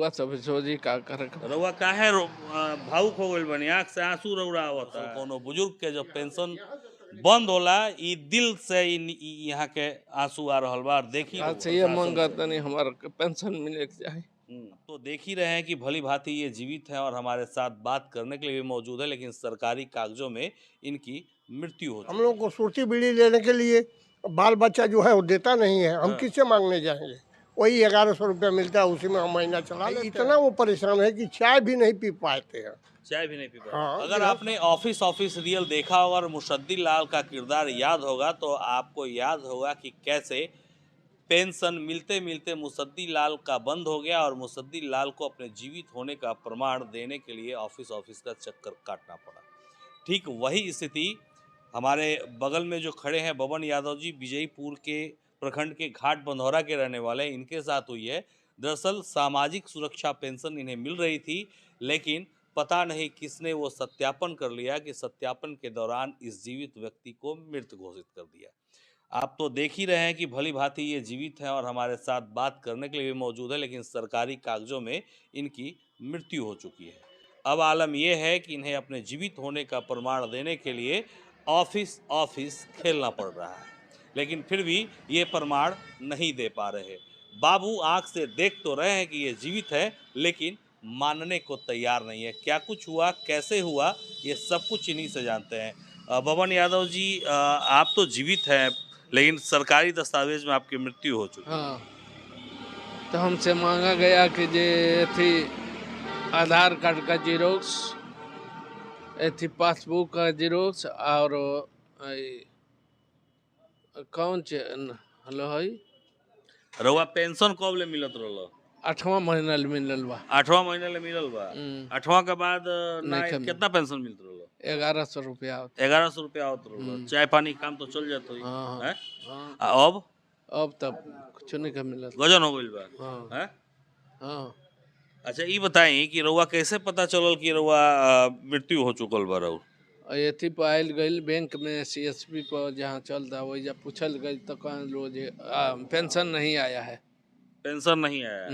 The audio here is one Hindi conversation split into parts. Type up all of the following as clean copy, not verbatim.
रउआ सब सोची का कर रउआ काहे भावुक हो गइल बनी, आँख से आंसू रउरा आवता। कोनो बुजुर्ग के जब पेंशन बंद होला ई दिल से यहाँ के आंसू आ रहल बा। देखी ये मंगत नहीं हमारा पेंशन मिले के चाहिए। तो देख ही रहे हैं कि भली भांति ये जीवित है और हमारे साथ बात करने के लिए भी मौजूद है, लेकिन सरकारी कागजों में इनकी मृत्यु हो चुकी है। हम लोग को सूरती बीड़ी लेने के लिए बाल बच्चा जो है वो देता नहीं है, हम किससे मांगने जाएंगे? वही 1100 रुपया मिलता है, उसी में हम महीना चला लेते हैं। इतना वो परेशान है कि चाय भी नहीं पी पाते हैं। चाय भी नहीं पी पाते। हाँ, अगर आपने ऑफिस रियल देखा होगा और मुशद्दी लाल का किरदार याद होगा तो आपको याद होगा कि कैसे पेंशन मिलते मिलते मुसद्दी लाल का बंद हो गया और मुसद्दी लाल को अपने जीवित होने का प्रमाण देने के लिए ऑफिस का चक्कर काटना पड़ा। ठीक वही स्थिति हमारे बगल में जो खड़े हैं बबन यादव जी, विजयपुर के प्रखंड के घाट बंधौरा के रहने वाले, इनके साथ हुई है। दरअसल सामाजिक सुरक्षा पेंशन इन्हें मिल रही थी, लेकिन पता नहीं किसने वो सत्यापन कर लिया कि सत्यापन के दौरान इस जीवित व्यक्ति को मृत घोषित कर दिया। आप तो देख ही रहे हैं कि भली भांति ये जीवित है और हमारे साथ बात करने के लिए भी मौजूद है, लेकिन सरकारी कागजों में इनकी मृत्यु हो चुकी है। अब आलम यह है कि इन्हें अपने जीवित होने का प्रमाण देने के लिए ऑफिस खेलना पड़ रहा है, लेकिन फिर भी ये प्रमाण नहीं दे पा रहे। बाबू आंख से देख तो रहे हैं कि ये जीवित है, लेकिन मानने को तैयार नहीं है। क्या कुछ हुआ, कैसे हुआ, ये सब कुछ इन्हीं से जानते हैं। बबन यादव जी, आप तो जीवित हैं, लेकिन सरकारी दस्तावेज में आपकी मृत्यु हो चुकी है। हाँ, तो हमसे मांगा गया कि जे थी आधार कार्ड का जीरोक्स, थी पासबुक का जीरोक्स और कौन हेलो है रउआ पेंशन कब ले मिलत रहलो? 8वां महीना मिलल बा। 8वां महीना ले मिलल बा। 8वां के बाद ना कितना पेंशन मिलत रहलो? 1100 रुपया। 1100 रुपया आवत रहलो। चाय पानी काम तो चल जात होई। हाँ, हैं? हाँ। अब तब कुछ नहीं का मिलल। गजन हो गइल बा। हाँ, हैं? हाँ। अच्छा ये बताई कि रउआ कैसे पता चलल कि रउआ मृत्यु हो चुकल बा रउआ? अथी पर आयल गई बैंक में CSP पर जहाँ चलता वही जब पूछल गई तो कहा रोज पेंशन नहीं आया है। पेंशन नहीं आया?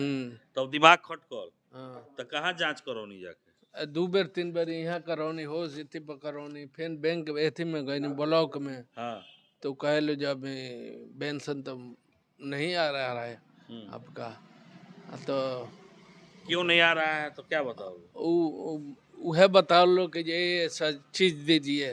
तब दिमाग खटकल। हाँ। तो कहाँ जांच करौनी जाके? 2 बेर 3 बेर यहाँ करौनी हो स्थिति पर करौनी, फिर बैंक एथी में गई ब्लॉक में। हाँ। तो कह लो जब पेंशन तो नहीं आ रहा है आपका, तो क्यों नहीं आ रहा है? तो क्या बताओ? वह बता लो कि ये चीज दीजिए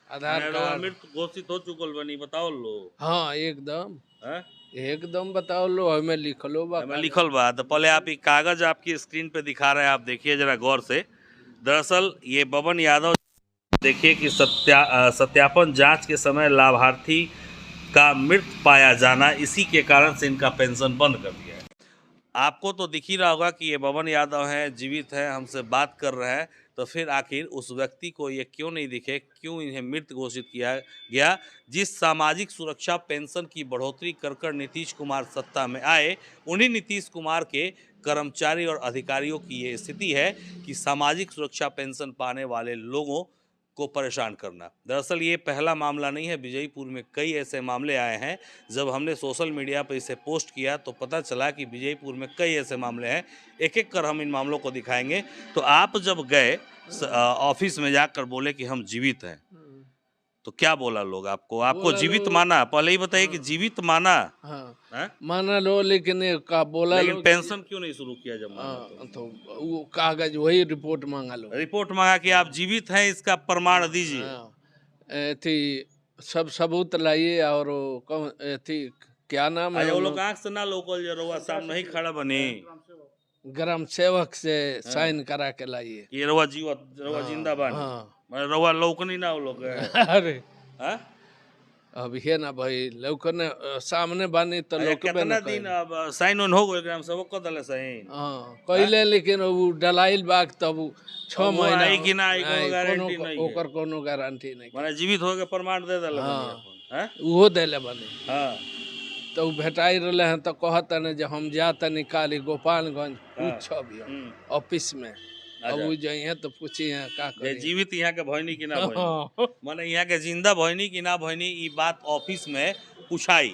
आधार कार्ड। मृत घोषित हो चुकल बनी, बताओ लो। हाँ एकदम है? एकदम बताओ लो, हमें लिखलो बा। हमें लिखल बा। तो पहले आप ये कागज आपकी स्क्रीन पे दिखा रहे हैं, आप देखिए जरा गौर से। दरअसल ये बबन यादव, देखिए कि सत्यापन जांच के समय लाभार्थी का मृत पाया जाना, इसी के कारण से इनका पेंशन बंद कर दिया है। आपको तो दिख ही रहा होगा कि ये बबन यादव हैं, जीवित हैं, हमसे बात कर रहे हैं, तो फिर आखिर उस व्यक्ति को ये क्यों नहीं दिखे, क्यों इन्हें मृत घोषित किया गया? जिस सामाजिक सुरक्षा पेंशन की बढ़ोतरी कर नीतीश कुमार सत्ता में आए, उन्हीं नीतीश कुमार के कर्मचारी और अधिकारियों की ये स्थिति है कि सामाजिक सुरक्षा पेंशन पाने वाले लोगों को परेशान करना। दरअसल ये पहला मामला नहीं है, विजयपुर में कई ऐसे मामले आए हैं। जब हमने सोशल मीडिया पर इसे पोस्ट किया तो पता चला कि विजयपुर में कई ऐसे मामले हैं। एक एक कर हम इन मामलों को दिखाएंगे। तो आप जब गए ऑफिस में जाकर बोले कि हम जीवित हैं, तो क्या बोला लोग आपको? आपको जीवित माना? पहले ही बताइए कि जीवित माना। हाँ, माना लो, लेकिन का बोला, लेकिन पेंशन क्यों नहीं शुरू किया जब माना? तो वो कागज वही रिपोर्ट मांगा लो। रिपोर्ट मांगा कि आप जीवित हैं, इसका प्रमाण दीजिए। थी सब सबूत लाइए। और थी क्या नाम है? वो लोग आंख से ना लोकल जरूर सामने ही खड़ा बने, ग्राम सेवक से साइन करा के लाइए। ये रवा जिंदा बानी। रवा लौकनी ना हो लोग। अरे अब ये ना भाई लौकने सामने बानी तो लोग कितना दिन अब साइन ऑन हो गए ग्राम सेवक को दले साइन। हां कइले, लेकिन वो डलाइल बाग तब 6 महीना आई कि ना आई कोनो गारंटी नहीं, ओकर कोनो गारंटी नहीं। माने जीवित हो के प्रमाण दे देले बनी। हां वो देले बनी। हां तो भेटाई रहले हैं तो कहत ने जे हम जात निकाली गोपालगंज पूछो भी ऑफिस में। अब वो जाइए तो पूछिए का करे जीवित यहाँ के भइनी कि ना भइनी, माने यहाँ के जिंदा भइनी कि ना भइनी, ई बात ऑफिस में पूछाई।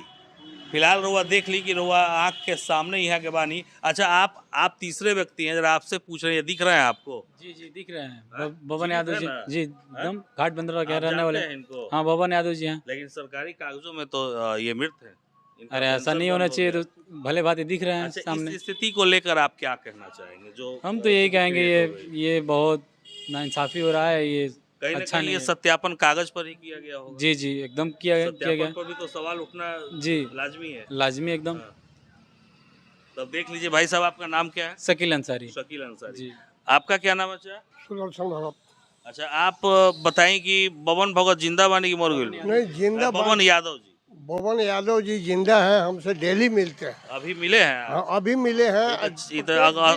फिलहाल रुआ देख ली कि रुआ आंख के सामने यहाँ के बानी। अच्छा, आप तीसरे व्यक्ति हैं, जरा आपसे पूछ रहे हैं, दिख रहे हैं आपको? जी जी दिख रहे हैं। हाँ? बबन जीवित यादव है जी ना? जी एकदम घाट बंदरवा के आप रहने जानते वाले। हैं इनको? हाँ बबन यादव जी हैं। लेकिन सरकारी कागजों में तो ये मृत है। इनका अरे ऐसा पेंशन नहीं बंद होना हो चाहिए, गया। तो भले भांति दिख रहे हैं अच्छा, सामने। इस स्थिति को लेकर आप क्या कहना चाहेंगे? जो हम तो यही स्थिति कहेंगे create हो गई। ये बहुत नाइंसाफी हो रहा है, ये कहीं ना अच्छा कहीं नहीं ये है। सत्यापन कागज पर ही किया गया होगा। जी जी एकदम किया गया सत्यापन पर भी तो सवाल उठना जी लाजमी है। लाजमी एकदम। हाँ। तब देख लीजिए भाई साहब, आपका नाम क्या है? शकील अंसारी शकील अंसारी। जी। आपका क्या नाम है? अच्छा, सुदर्शन भगत। अच्छा, आप बताएं कि बबन भगत जिंदा बानी की मर गई? नहीं, जिंदा बबन यादव जी बबन यादव जी जिंदा हैं, हमसे डेली मिलते हैं। अभी मिले हैं? हाँ, अभी मिले हैं। ये तो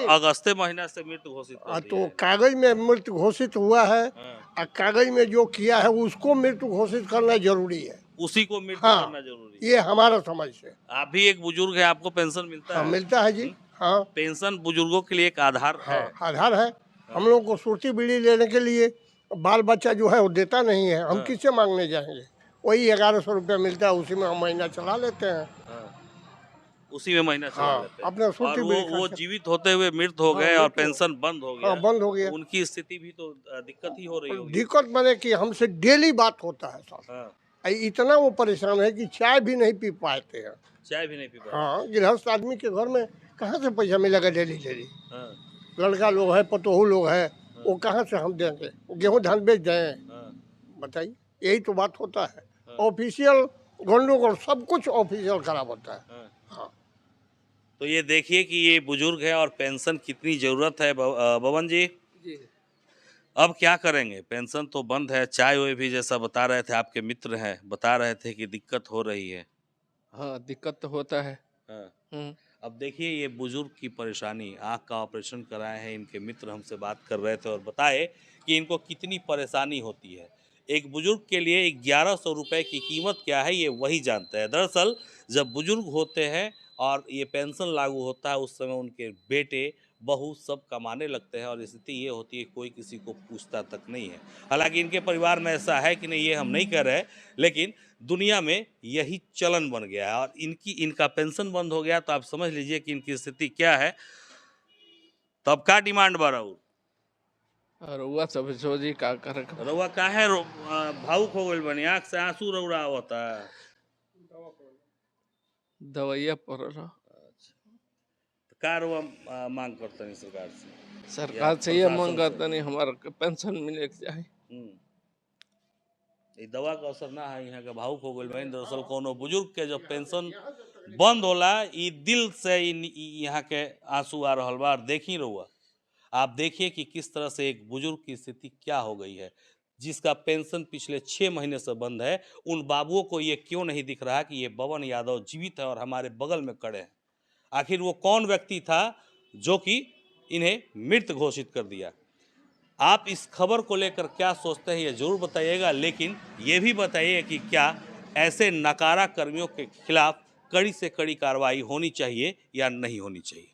अगस्त महीना से मृत्यु घोषित कर दिया तो है। कागज में मृत्यु घोषित हुआ है, हाँ। और कागज में जो किया है उसको मृत्यु घोषित करना जरूरी है। उसी को मृत्यु हाँ, करना जरूरी है। ये हमारा समझ से। आप भी एक बुजुर्ग है, आपको पेंशन मिलता हाँ, है? मिलता है जी। हाँ पेंशन बुजुर्गों के लिए एक आधार है। हाँ, आधार है। हम लोग को सुर्ती बीड़ी लेने के लिए बाल बच्चा जो है वो देता नहीं है, हम किससे मांगने जाएंगे? वही 1100 रुपया मिलता है, उसी में हम महीना चला लेते हैं। हाँ। उसी में महीना चला हाँ, लेते हैं। अपने सुर्ती और बीड़ी वो खर्चा। जीवित होते हुए मृत हो गए और मृत हो पेंशन बंद हो गया। हाँ, बंद हो गया। उनकी स्थिति भी तो दिक्कत ही हो रही होगी। दिक्कत बने कि हमसे डेली बात होता है साहब। हाँ। इतना वो परेशान है कि चाय भी नहीं पी पाते हैं। चाय भी नहीं पी पाते। हाँ, गृहस्थ आदमी के घर में कहाँ से पैसा मिलेगा डेली डेली? हाँ। लड़का लोग है, पतोहू लोग है, वो कहाँ से हम देंगे? गेहूँ धान बेच दें? हाँ। बताइए, यही तो बात होता है। ऑफिशियल गंडोगोल, सब कुछ ऑफिशियल खराब होता है। हाँ। हाँ, तो ये देखिए कि ये बुजुर्ग है और पेंशन कितनी ज़रूरत है। बबन जी, अब क्या करेंगे? पेंशन तो बंद है, चाय वाय भी जैसा बता रहे थे, आपके मित्र हैं, बता रहे थे कि दिक्कत हो रही है। हाँ, दिक्कत तो होता है। हाँ। अब देखिए ये बुजुर्ग की परेशानी, आँख का ऑपरेशन कराए हैं, इनके मित्र हमसे बात कर रहे थे और बताए कि इनको कितनी परेशानी होती है। एक बुजुर्ग के लिए 1100 रुपये की कीमत क्या है, ये वही जानते हैं। दरअसल जब बुजुर्ग होते हैं और ये पेंशन लागू होता है, उस समय उनके बेटे बहू सब कमाने लगते हैं और स्थिति ये होती है कोई किसी को पूछता तक नहीं है। हालांकि इनके परिवार में ऐसा है कि नहीं, ये हम नहीं कर रहे, लेकिन दुनिया में यही चलन बन गया है और इनका पेंशन बंद हो गया तो आप समझ लीजिए कि इनकी स्थिति क्या है। तो अब का डिमांड बढ़ा और हुआ सब सोची का कर रउआ काहे भावुक हो गइल बनी? आँख से आंसू रउरा होता है। दवाइया पर रहा। का रउआ मांग करतनी सरकार से? सरकार से ये मांग करता नहीं, हमारा पेंशन मिले के चाहे। ये दवा का असर ना है, यहाँ के भावुक हो गइल बनी। दरअसल कोनो बुजुर्ग के जब पेंशन बंद होला, ई दिल से यहाँ के आंसू आ रहल बा। देखी रउआ, आप देखिए कि किस तरह से एक बुजुर्ग की स्थिति क्या हो गई है, जिसका पेंशन पिछले 6 महीने से बंद है। उन बाबुओं को ये क्यों नहीं दिख रहा कि ये बबन यादव जीवित है और हमारे बगल में खड़े हैं? आखिर वो कौन व्यक्ति था जो कि इन्हें मृत घोषित कर दिया? आप इस खबर को लेकर क्या सोचते हैं, ये जरूर बताइएगा। लेकिन ये भी बताइए कि क्या ऐसे नकारा कर्मियों के खिलाफ कड़ी से कड़ी कार्रवाई होनी चाहिए या नहीं होनी चाहिए।